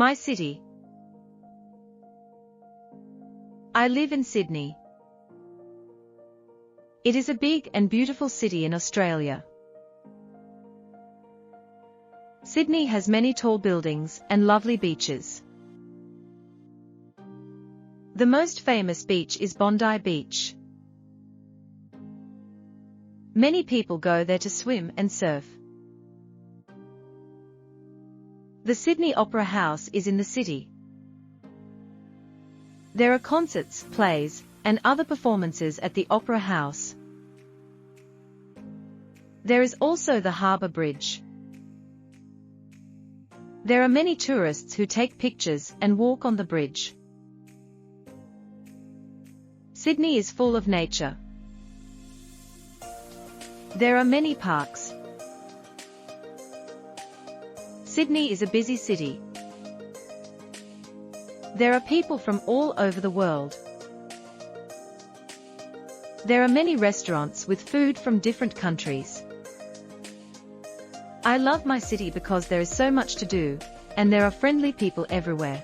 My city. I live in Sydney. It is a big and beautiful city in Australia. Sydney has many tall buildings and lovely beaches. The most famous beach is Bondi Beach. Many people go there to swim and surf. The Sydney Opera House is in the city. There are concerts, plays, and other performances at the Opera House. There is also the Harbour Bridge. There are many tourists who take pictures and walk on the bridge. Sydney is full of nature. There are many parks. Sydney is a busy city. There are people from all over the world. There are many restaurants with food from different countries. I love my city because there is so much to do, and there are friendly people everywhere.